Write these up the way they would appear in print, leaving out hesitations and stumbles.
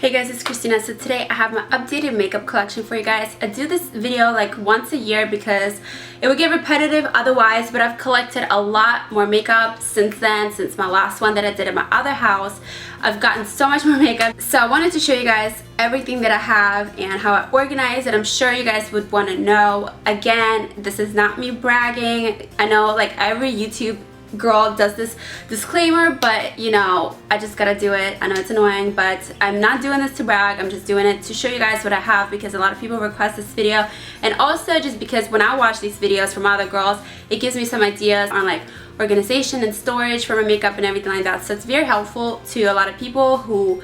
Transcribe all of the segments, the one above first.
Hey guys, it's Kristina. So today I have my updated makeup collection for you guys. I do this video like once a year because it would get repetitive otherwise, but I've collected a lot more makeup since then, since my last one that I did at my other house. I've gotten so much more makeup. So I wanted to show you guys everything that I have and how I organize it. I'm sure you guys would want to know. Again, this is not me bragging. I know like every YouTube girl does this disclaimer, but you know, I just gotta do it. I know it's annoying, but I'm not doing this to brag. I'm just doing it to show you guys what I have because a lot of people request this video, and also just because when I watch these videos from other girls, it gives me some ideas on like organization and storage for my makeup and everything like that. So it's very helpful to a lot of people who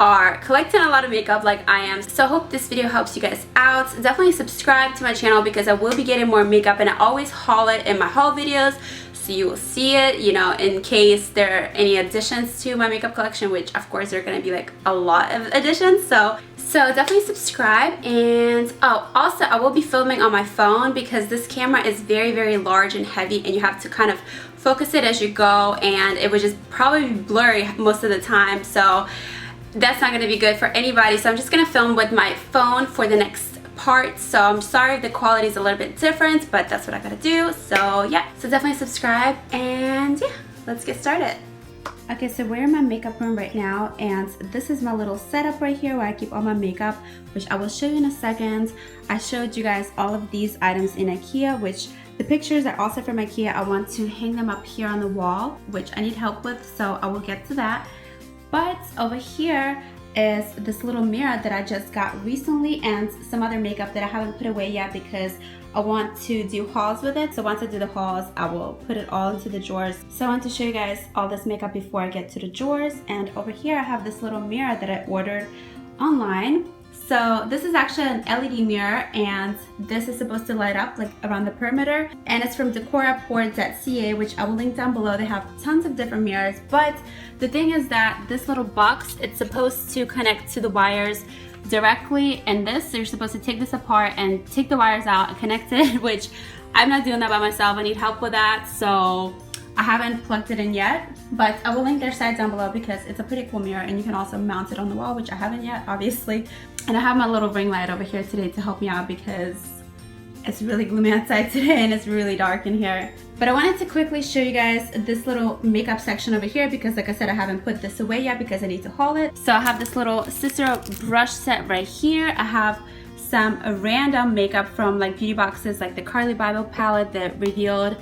are collecting a lot of makeup like I am. So I hope this video helps you guys out. Definitely subscribe to my channel because I will be getting more makeup, and I always haul it in my haul videos. So you will see it, you know, in case there are any additions to my makeup collection, which of course there are going to be like a lot of additions. So definitely subscribe. And oh, also I will be filming on my phone because this camera is very, very large and heavy, and you have to kind of focus it as you go, and it would just probably be blurry most of the time. So that's not going to be good for anybody. So I'm just going to film with my phone for the next part. So I'm sorry if the quality is a little bit different, but that's what I gotta do. So yeah, so definitely subscribe, and yeah, let's get started. Okay, so we're in my makeup room right now, and this is my little setup right here where I keep all my makeup, which I will show you in a second. I showed you guys all of these items in IKEA, which the pictures are also from IKEA. I want to hang them up here on the wall, which I need help with, so I will get to that. But over here is this little mirror that I just got recently, and some other makeup that I haven't put away yet because I want to do hauls with it. So once I do the hauls, I will put it all into the drawers. So I want to show you guys all this makeup before I get to the drawers. And over here I have this little mirror that I ordered online. So this is actually an LED mirror, and this is supposed to light up like around the perimeter, and it's from decoraport.ca, which I will link down below. They have tons of different mirrors, but the thing is that this little box, it's supposed to connect to the wires directly, and this, you're supposed to take this apart and take the wires out and connect it, which I'm not doing that by myself. I need help with that, so I haven't plugged it in yet, but I will link their site down below because it's a pretty cool mirror, and you can also mount it on the wall, which I haven't yet, obviously. And I have my little ring light over here today to help me out because it's really gloomy outside today and it's really dark in here. But I wanted to quickly show you guys this little makeup section over here because, like I said, I haven't put this away yet because I need to haul it. So I have this little Cicero brush set right here. I have some random makeup from like beauty boxes, like the Carly Bible palette, the Revealed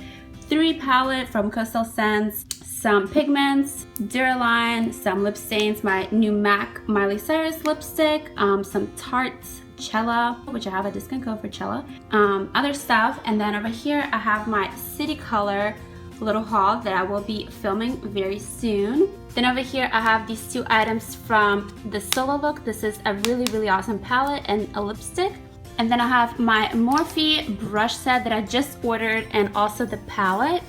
3 palette from Coastal Scents, some pigments, Duraline, some lip stains, my new MAC Miley Cyrus lipstick, some Tarte Cella, which I have a discount code for Cella, other stuff. And then over here I have my City Color little haul that I will be filming very soon. Then over here I have these 2 items from the Solo Look. This is a really, really awesome palette and a lipstick. And then I have my Morphe brush set that I just ordered, and also the palette.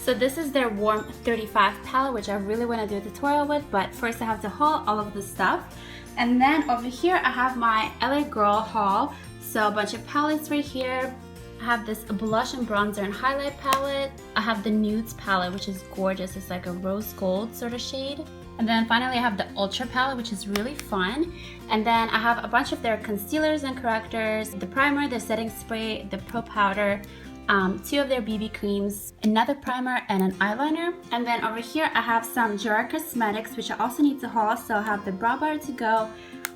So this is their Warm 35 palette, which I really want to do a tutorial with, but first I have to haul all of the stuff. And then over here I have my LA Girl haul. So a bunch of palettes right here. I have this blush and bronzer and highlight palette. I have the Nudes palette, which is gorgeous. It's like a rose gold sort of shade. And then finally I have the Ultra palette, which is really fun. And then I have a bunch of their concealers and correctors, the primer, the setting spray, the pro powder, 2 of their BB creams, another primer, and an eyeliner. And then over here I have some Gerard Cosmetics, which I also need to haul. So I have the Brow Bar to Go,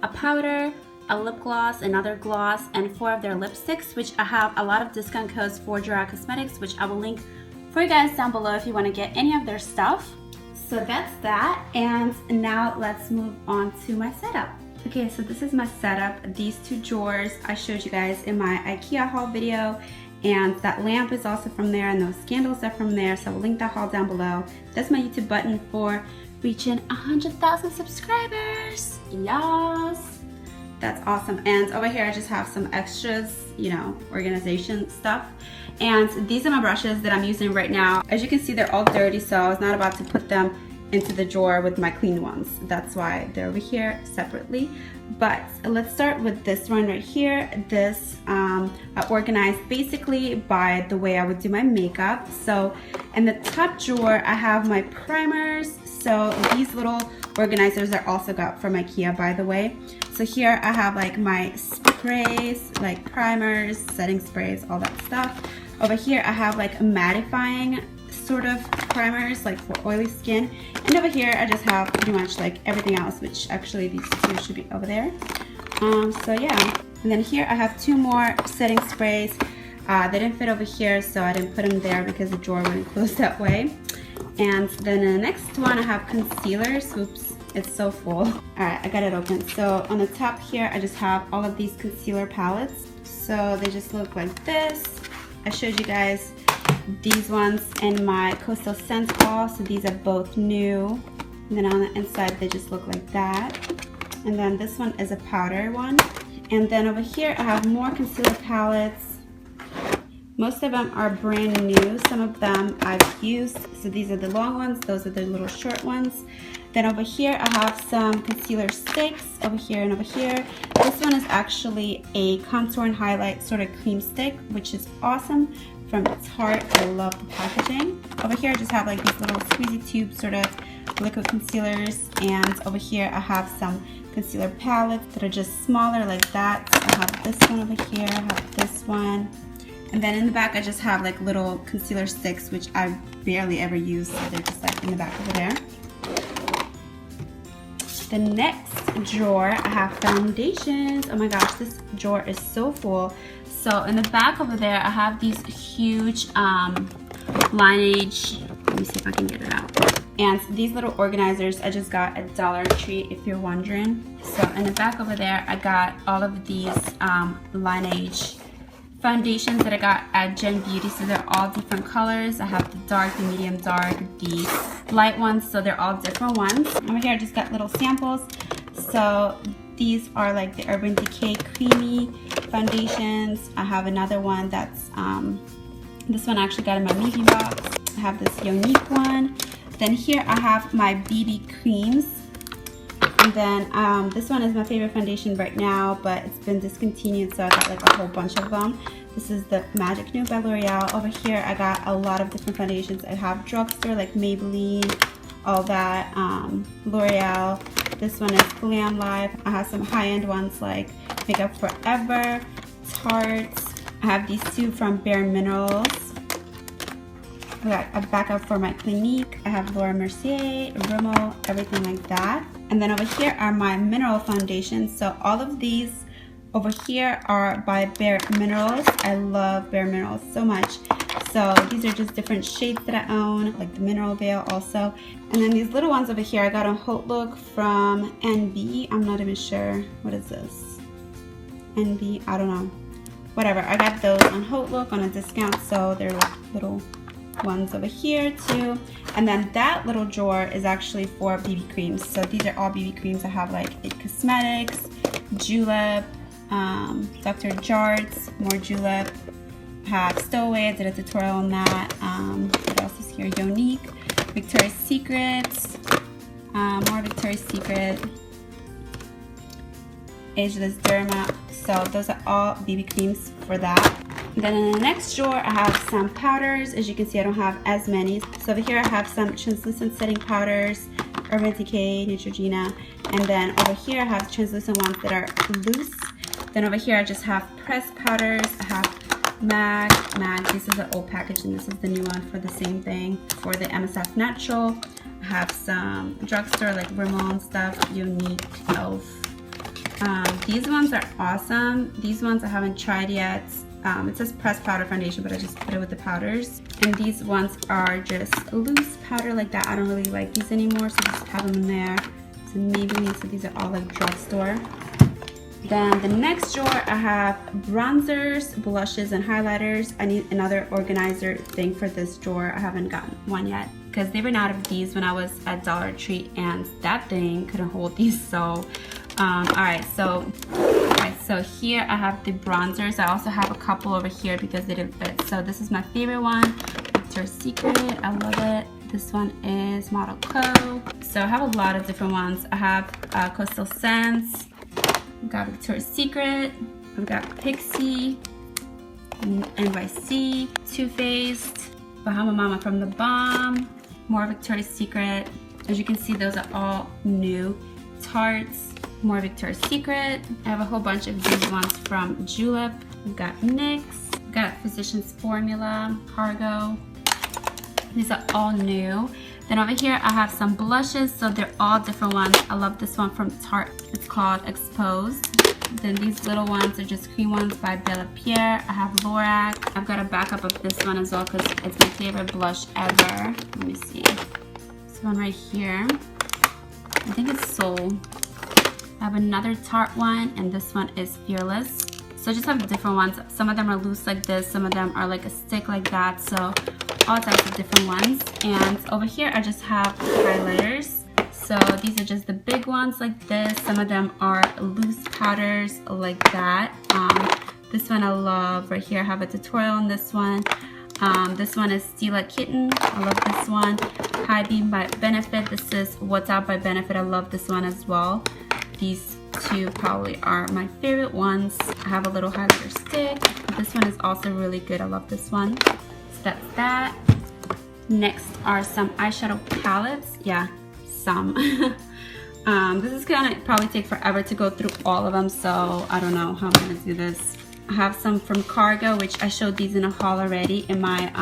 a powder, a lip gloss, another gloss, and 4 of their lipsticks, which I have a lot of discount codes for Gerard Cosmetics, which I will link for you guys down below if you want to get any of their stuff. So that's that, and now let's move on to my setup. Okay, so this is my setup. These 2 drawers I showed you guys in my IKEA haul video, and that lamp is also from there, and those candles are from there, so I will link that haul down below. That's my YouTube button for reaching 100,000 subscribers. Yes! That's awesome. And over here I just have some extras, you know, organization stuff. And these are my brushes that I'm using right now. As you can see, they're all dirty, so I was not about to put them into the drawer with my clean ones. That's why they're over here separately. But let's start with this one right here. This I organized basically by the way I would do my makeup. So in the top drawer I have my primers. So these little organizers I also got from IKEA, by the way. So here I have like my sprays, like primers, setting sprays, all that stuff. Over here I have like mattifying sort of primers, like for oily skin. And over here I just have pretty much like everything else, which actually these two should be over there. So yeah. And then here I have 2 more setting sprays. They didn't fit over here, so I didn't put them there because the drawer wouldn't close that way. And then in the next one I have concealers. Oops, it's so full. Alright, I got it open. So on the top here I just have all of these concealer palettes. So they just look like this. I showed you guys these ones in my Coastal Scents haul, so these are both new. And then on the inside they just look like that. And then this one is a powder one. And then over here I have more concealer palettes. Most of them are brand new. Some of them I've used. So these are the long ones, those are the little short ones. Then over here I have some concealer sticks, over here and over here. This one is actually a contour and highlight sort of cream stick, which is awesome from Tarte. I love the packaging. Over here I just have like these little squeezy tube sort of liquid concealers, and over here I have some concealer palettes that are just smaller like that. So I have this one over here, I have this one. And then in the back I just have like little concealer sticks, which I barely ever use, so they're just like in the back over there. The next drawer I have foundations. Oh my gosh, this drawer is so full. So in the back over there I have these huge Lineage, let me see if I can get it out. And these little organizers I just got at Dollar Tree, if you're wondering. So in the back over there I got all of these Lineage foundations that I got at Gen Beauty. So they're all different colors. I have the dark, the medium dark, the light ones, so they're all different ones. Over here I just got little samples. So these are like the Urban Decay creamy foundations. I have another one that's this one I actually got in my maybe box. I have this Unique one. Then here I have my BB creams. And then this one is my favorite foundation right now, but it's been discontinued, so I got like a whole bunch of them. This is the Magic New by L'Oreal. Over here I got a lot of different foundations. I have drugstore like Maybelline, all that, L'Oreal. This one is Glam Life. I have some high-end ones like Makeup Forever, Tarte. I have these 2 from Bare Minerals. I got a backup for my Clinique. I have Laura Mercier, Rimmel, everything like that. And then over here are my mineral foundations. So all of these over here are by Bare Minerals. I love Bare Minerals so much. So these are just different shades that I own, like the Mineral Veil also. And then these little ones over here I got on Haute Look from NB. I'm not even sure. What is this? NB? I don't know. Whatever. I got those on Haute Look on a discount, so they're like little ones over here too. And then that little drawer is actually for BB creams. So these are all BB creams. I have like It Cosmetics, Julep, Dr. Jart's, more Julep. I have Stowaway, I did a tutorial on that. What else is here? Unique, Victoria's Secret, more Victoria's Secret, Ageless Derma. So those are all BB creams for that. Then in the next drawer I have some powders. As you can see I don't have as many. So over here I have some translucent setting powders, Urban Decay, Neutrogena. And then over here I have translucent ones that are loose. Then over here I just have pressed powders. I have MAC. This is an old package and this is the new one for the same thing. For the MSF Natural. I have some drugstore like Rimmel and stuff, Unique, Elf. These ones are awesome. These ones I haven't tried yet. It says pressed powder foundation, but I just put it with the powders. And these ones are just loose powder like that. I don't really like these anymore, so just have them in there. So Maybelline, so these are all like drugstore. Then the next drawer I have bronzers, blushes, and highlighters. I need another organizer thing for this drawer. I haven't gotten one yet because they ran out of these when I was at Dollar Tree, and that thing couldn't hold these. So alright, so here I have the bronzers. I also have a couple over here because they didn't fit. So this is my favorite one, Victoria's Secret. I love it. This one is Model Co. So I have a lot of different ones. I have Coastal Scents. I've got Victoria's Secret. I've got Pixie, NYC, Too Faced, Bahama Mama from the Bomb, more Victoria's Secret. As you can see, those are all new. Tarts, more Victoria's Secret. I have a whole bunch of these ones from Julep. We've got NYX, we've got Physicians Formula, Cargo. These are all new. Then over here I have some blushes, so they're all different ones. I love this one from Tarte. It's called Exposed. Then these little ones are just cream ones by Bella Pierre. I have Lorac. I've got a backup of this one as well because it's my favorite blush ever. Let me see. This one right here. I think it's Soul. I have another Tarte one, and this one is Fearless. So I just have different ones. Some of them are loose like this, some of them are like a stick like that. So all types of different ones. And over here I just have highlighters. So these are just the big ones like this. Some of them are loose powders like that. This one I love. Right here I have a tutorial on this one. This one is Stila Kitten. I love this one. High Beam by Benefit. This is What's Out by Benefit. I love this one as well. These two probably are my favorite ones. I have a little highlighter stick. This one is also really good. I love this one. So that's that. Next are some eyeshadow palettes. Yeah, some. This is gonna probably take forever to go through all of them, so I don't know how I'm gonna do this. I have some from Cargo, which I showed these in a haul already in my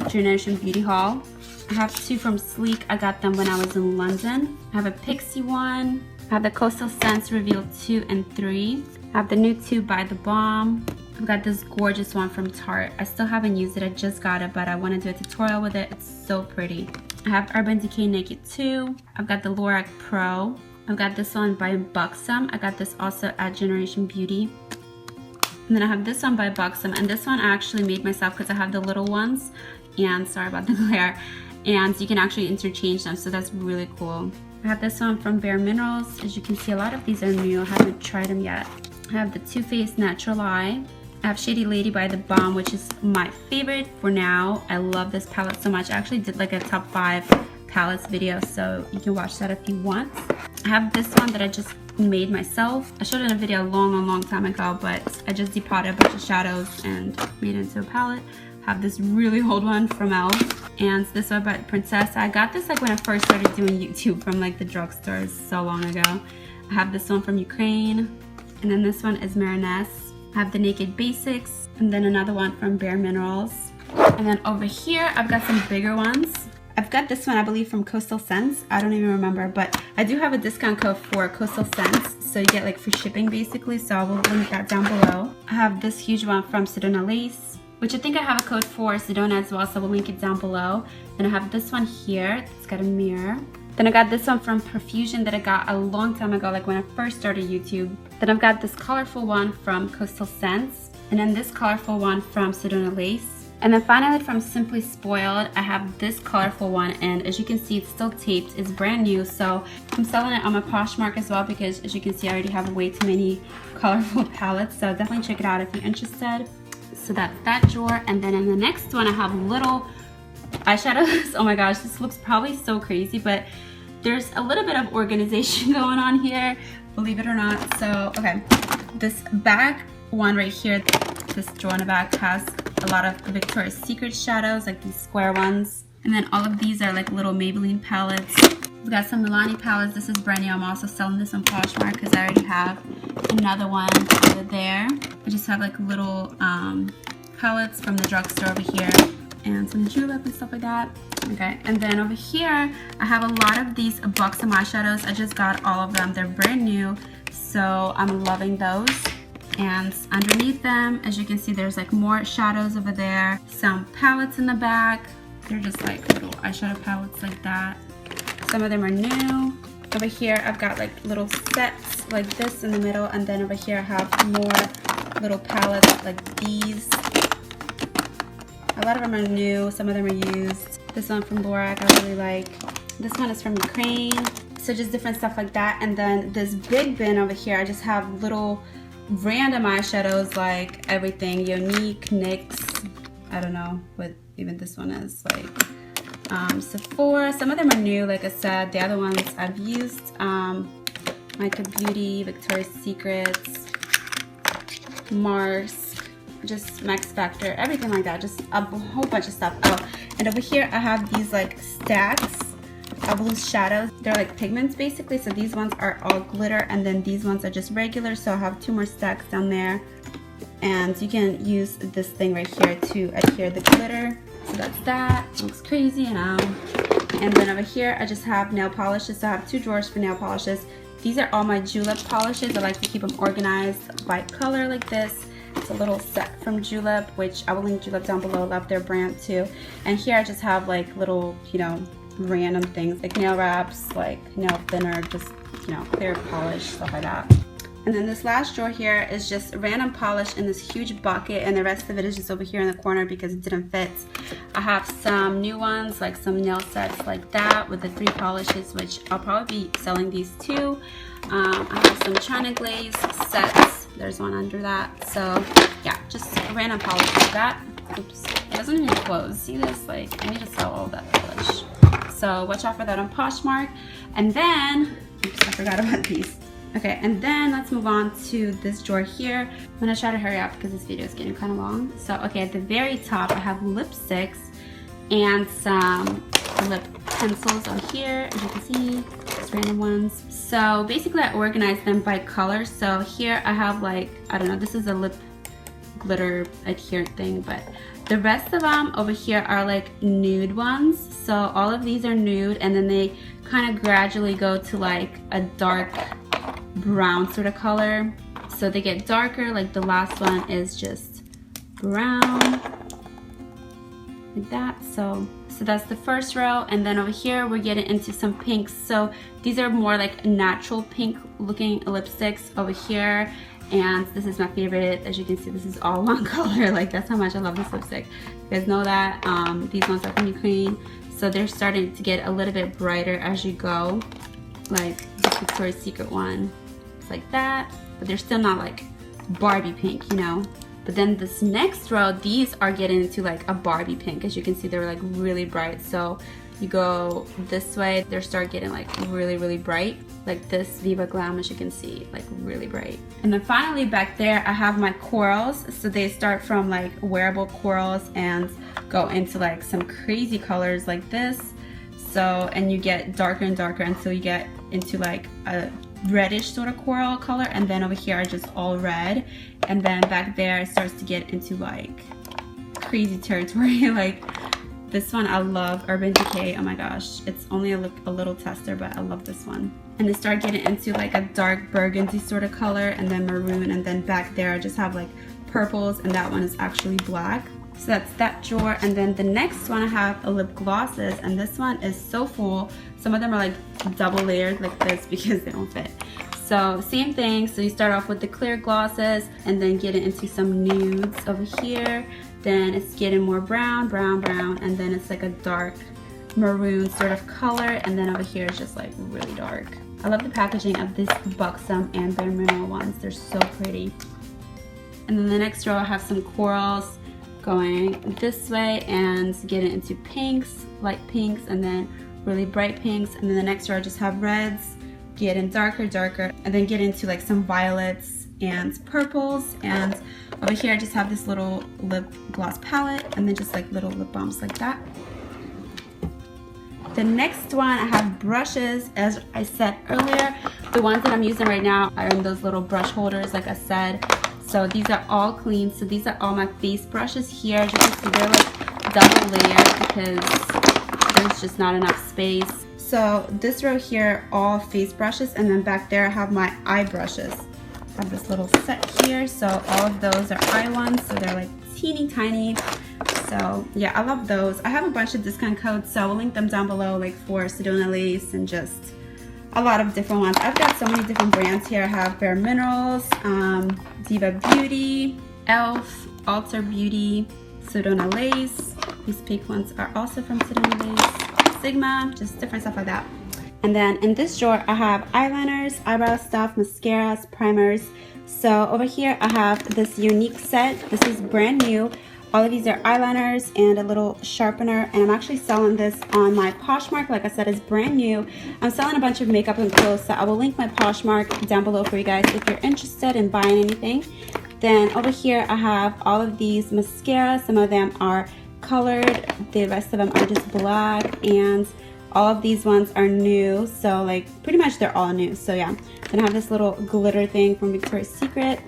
Generation Beauty haul. I have two from Sleek. I got them when I was in London. I have a Pixie one. I have the Coastal Scents Reveal 2 and 3. I have the new 2 by The Balm. I've got this gorgeous one from Tarte. I still haven't used it. I just got it, but I want to do a tutorial with it. It's so pretty. I have Urban Decay Naked 2. I've got the Lorac Pro. I've got this one by Buxom. I got this also at Generation Beauty. And then I have this one by Buxom. And this one I actually made myself because I have the little ones. And sorry about the glare. And you can actually interchange them, so that's really cool. I have this one from Bare Minerals. As you can see, a lot of these are new. I haven't tried them yet. I have the Too Faced Natural Eye. I have Shady Lady by The Balm, which is my favorite for now. I love this palette so much. I actually did like a top 5 palettes video, so you can watch that if you want. I have this one that I just made myself. I showed it in a video a long time ago, but I just depotted a bunch of shadows and made it into a palette. I have this really old one from e.l.f. and this one by Princess. I got this like when I first started doing YouTube from like the drugstores so long ago. I have this one from Ukraine, and then this one is Marinesse. I have the Naked Basics, and then another one from Bare Minerals. And then over here I've got some bigger ones. I've got this one, I believe, from Coastal Scents. I don't even remember, but I do have a discount code for Coastal Scents, so you get like free shipping basically, so I will link that down below. I have this huge one from Sedona Lace, which I think I have a code for Sedona as well, so we'll link it down below. Then I have this one here, it's got a mirror. Then I got this one from Profusion that I got a long time ago, like when I first started YouTube. Then I've got this colorful one from Coastal Scents, and then this colorful one from Sedona Lace. And then finally from Simply Spoiled, I have this colorful one, and as you can see, it's still taped. It's brand new, so I'm selling it on my Poshmark as well because, as you can see, I already have way too many colorful palettes, so definitely check it out if you're interested. So that's that drawer, and then in the next one, I have little eyeshadows. Oh my gosh, this looks probably so crazy, but there's a little bit of organization going on here, believe it or not. So, okay, this back one right here, this drawer in the back has a lot of Victoria's Secret shadows, like these square ones. And then all of these are like little Maybelline palettes. We've got some Milani palettes. This is brand new. I'm also selling this on Poshmark because I already have another one over there. I just have like little palettes from the drugstore over here, and some julep and stuff like that. Okay, and then over here, I have a lot of these Buxom eyeshadows. I just got all of them. They're brand new, so I'm loving those. And underneath them, as you can see, there's like more shadows over there. Some palettes in the back. They're just like little eyeshadow palettes like that. Some of them are new. Over here, I've got like little sets like this in the middle, and then over here I have more little palettes like these. A lot of them are new, some of them are used. This one from Lorac I really like. This one is from Ukraine. So just different stuff like that. And then this big bin over here, I just have little random eyeshadows like everything. Unique, NYX, I don't know what even this one is, like Sephora. Some of them are new, like I said. The other ones I've used. Mica Beauty, Victoria's Secrets, Mars, just Max Factor, everything like that. Just a whole bunch of stuff. Oh, and over here I have these like stacks of loose shadows. They're like pigments basically, so these ones are all glitter and then these ones are just regular, so I have 2 more stacks down there. And you can use this thing right here to adhere the glitter. So that's that. It looks crazy, you know. And then over here I just have nail polishes, so I have 2 drawers for nail polishes. These are all my julep polishes. I like to keep them organized by color like this. It's a little set from Julep, which I will link Julep down below. Love their brand too. And here I just have like little, you know, random things like nail wraps, like nail thinner, just, you know, clear polish, stuff like that. And then this last drawer here is just random polish in this huge bucket, and the rest of it is just over here in the corner because it didn't fit. I have some new ones, like some nail sets like that with the 3 polishes, which I'll probably be selling these too. I have some China Glaze sets. There's one under that. So yeah, just random polish like that. Oops, it doesn't even close. See this? Like, I need to sell all that polish. So watch out for that on Poshmark. And then, oops, I forgot about these. Okay, and then let's move on to this drawer here. I'm gonna try to hurry up because this video is getting kind of long. So, okay, at the very top, I have lipsticks and some lip pencils over here, as you can see, just random ones. So basically I organized them by color. So here I have like, I don't know, this is a lip glitter adherent thing, but the rest of them over here are like nude ones. So all of these are nude, and then they kind of gradually go to like a dark brown sort of color. So they get darker, like the last one is just brown like that. So that's the first row, and then over here we're getting into some pinks. So these are more like natural pink looking lipsticks over here, and this is my favorite. As you can see, this is all one color. Like, that's how much I love this lipstick. You guys know that. These ones are pretty clean, so they're starting to get a little bit brighter as you go. Like this Victoria's Secret one, it's like that, but they're still not like Barbie pink, you know. But then this next row, these are getting into like a Barbie pink. As you can see, they're like really bright. So you go this way, they start getting like really, really bright. Like this Viva Glam, as you can see, like really bright. And then finally back there, I have my corals. So they start from like wearable corals and go into like some crazy colors like this. So, and you get darker and darker until you get into like a reddish sort of coral color, and then over here are just all red, and then back there it starts to get into like crazy territory. Like this one I love, Urban Decay. Oh my gosh, it's only a little tester, but I love this one. And they start getting into like a dark burgundy sort of color, and then maroon, and then back there I just have like purples, and that one is actually black. So that's that drawer. And then the next one I have a lip glosses, and this one is so full. Some of them are like double layered like this because they don't fit. So same thing, so you start off with the clear glosses and then get into some nudes over here. Then it's getting more brown, brown, brown, and then it's like a dark maroon sort of color, and then over here it's just like really dark. I love the packaging of this Buxom and Bare Mineral ones. They're so pretty. And then the next row I have some corals going this way and getting into pinks, light pinks, and then really bright pinks. And then the next row I just have reds, getting darker, darker, and then get into like some violets and purples. And over here I just have this little lip gloss palette, and then just like little lip balms like that. The next one I have brushes. As I said earlier, the ones that I'm using right now are in those little brush holders like I said. So these are all clean. So these are all my face brushes here. As you can see, they're like double layered because there's just not enough space. So this row here, all face brushes, and then back there I have my eye brushes. I have this little set here, so all of those are eye ones, so they're like teeny tiny. So yeah, I love those. I have a bunch of discount codes, so I will link them down below, like for Sedona Lace and just a lot of different ones. I've got so many different brands here. I have Bare Minerals, Diva Beauty, Elf, Alter Beauty, Sedona Lace. These pink ones are also from Sedona Lace, Sigma, just different stuff like that. And then in this drawer I have eyeliners, eyebrow stuff, mascaras, primers. So over here I have this unique set. This is brand new. All of these are eyeliners and a little sharpener, and I'm actually selling this on my Poshmark. Like I said, it's brand new. I'm selling a bunch of makeup and clothes, so I will link my Poshmark down below for you guys if you're interested in buying anything. Then over here I have all of these mascaras. Some of them are colored, the rest of them are just black, and All of these ones are new, so like pretty much they're all new. So yeah, then I have this little glitter thing from Victoria's Secret.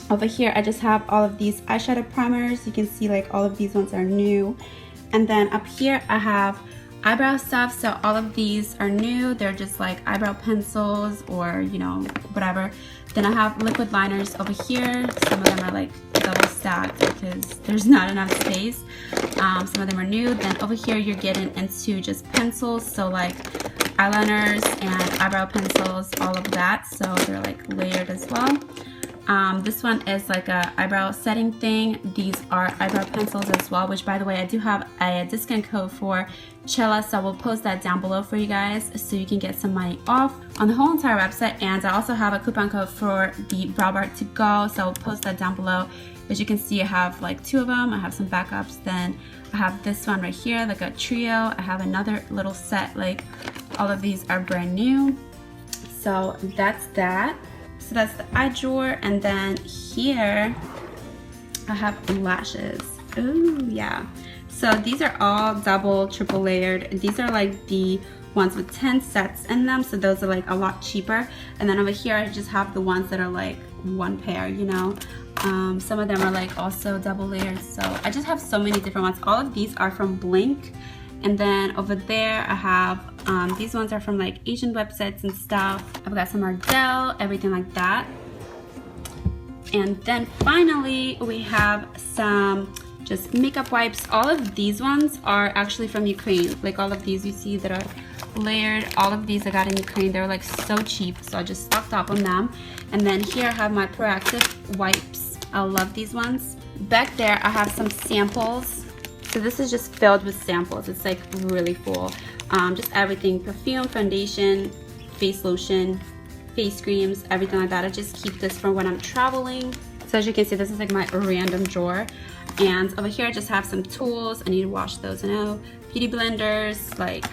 Over here I just have all of these eyeshadow primers. You can see like all of these ones are new. And then up here I have eyebrow stuff. So all of these are new. They're just like eyebrow pencils or, you know, whatever. Then I have liquid liners over here. Some of them are like double stacked because there's not enough space. Some of them are new. Then over here you're getting into just pencils, so like eyeliners and eyebrow pencils, all of that. So they're like layered as well. This one is like a eyebrow setting thing. These are eyebrow pencils as well, which by the way I do have a discount code for Chella, so I will post that down below for you guys so you can get some money off on the whole entire website. And I also have a coupon code for the brow bar to go, so I'll post that down below. As you can see, I have like 2 of them. I have some backups. Then I have this one right here, like a trio. I have another little set. Like all of these are brand new. So that's that. So that's the eye drawer. And then here I have lashes. Ooh, yeah. So these are all double, triple layered. These are like the ones with 10 sets in them, so those are like a lot cheaper. And then over here I just have the ones that are like 1 pair, you know. Some of them are like also double layered, so I just have so many different ones. All of these are from Blink. And then over there I have these ones are from like Asian websites and stuff. I've got some Ardell, everything like that. And then finally we have some just makeup wipes. All of these ones are actually from Ukraine. Like all of these you see that are layered, all of these I got in Ukraine. They're like so cheap, so I just stocked up on them. And then here I have my Proactive wipes. I love these ones. Back there I have some samples. So this is just filled with samples. It's like really full. Just everything, perfume, foundation, face lotion, face creams, everything like that. I just keep this for when I'm traveling. So as you can see, this is like my random drawer. And over here I just have some tools. I need to wash those now. Beauty blenders, like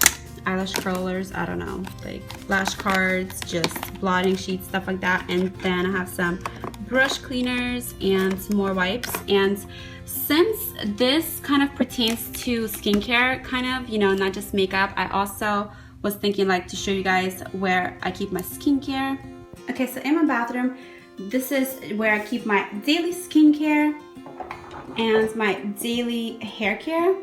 eyelash curlers, I don't know, like lash cards, just blotting sheets, stuff like that. And then I have some brush cleaners and some more wipes. And since this kind of pertains to skincare, kind of, you know, not just makeup, I also was thinking like to show you guys where I keep my skincare. Okay, so in my bathroom, this is where I keep my daily skincare and my daily hair care.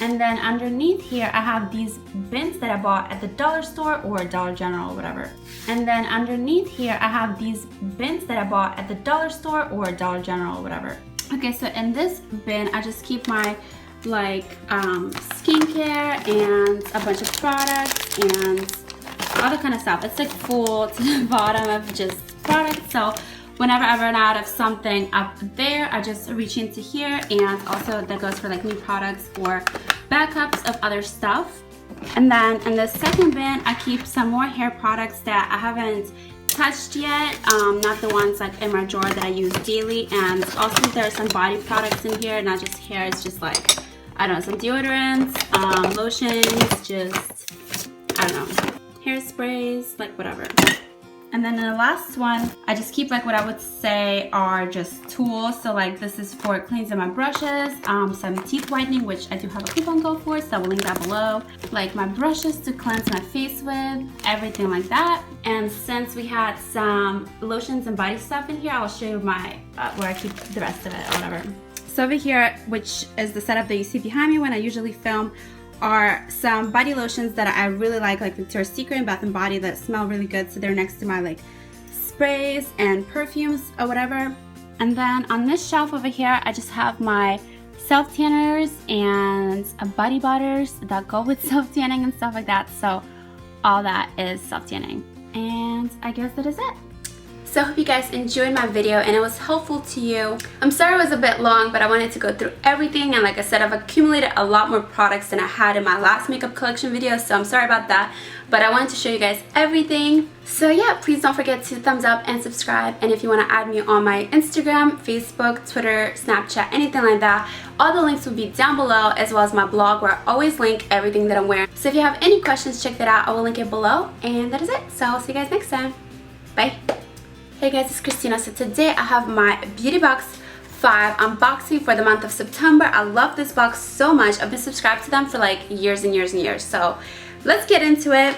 And then underneath here I have these bins that I bought at the dollar store or Dollar General or whatever. And then underneath here I have these bins that I bought at the dollar store or Dollar General or whatever. Okay, so in this bin I just keep my like skincare and a bunch of products and other kind of stuff. It's like full to the bottom of just products. So whenever I run out of something up there, I just reach into here. And also that goes for like new products or backups of other stuff. And then in the second bin, I keep some more hair products that I haven't touched yet. Not the ones like in my drawer that I use daily. And also there are some body products in here, not just hair. It's just like, I don't know, some deodorants, lotions, just, I don't know, hairsprays, like whatever. And then in the last one, I just keep like what I would say are just tools. So like this is for cleansing my brushes, some teeth whitening, which I do have a coupon code for, so I will link that below. Like my brushes to cleanse my face with, everything like that. And since we had some lotions and body stuff in here, I'll show you my where I keep the rest of it or whatever. So over here, which is the setup that you see behind me when I usually film, are some body lotions that I really like Victoria's Secret and Bath & Body, that smell really good. So they're next to my like sprays and perfumes or whatever. And then on this shelf over here, I just have my self-tanners and body butters that go with self-tanning and stuff like that. So all that is self-tanning. And I guess that is it. So I hope you guys enjoyed my video and it was helpful to you. I'm sorry it was a bit long, but I wanted to go through everything, and like I said, I've accumulated a lot more products than I had in my last makeup collection video, so I'm sorry about that, but I wanted to show you guys everything. So yeah, please don't forget to thumbs up and subscribe, and if you want to add me on my Instagram, Facebook, Twitter, Snapchat, anything like that, all the links will be down below, as well as my blog where I always link everything that I'm wearing. So if you have any questions, check that out. I will link it below, and that is it. So I'll see you guys next time. Bye. Hey guys, it's Kristina. So today I have my Beauty Box 5 unboxing for the month of September. I love this box so much. I've been subscribed to them for like years and years and years. So let's get into it.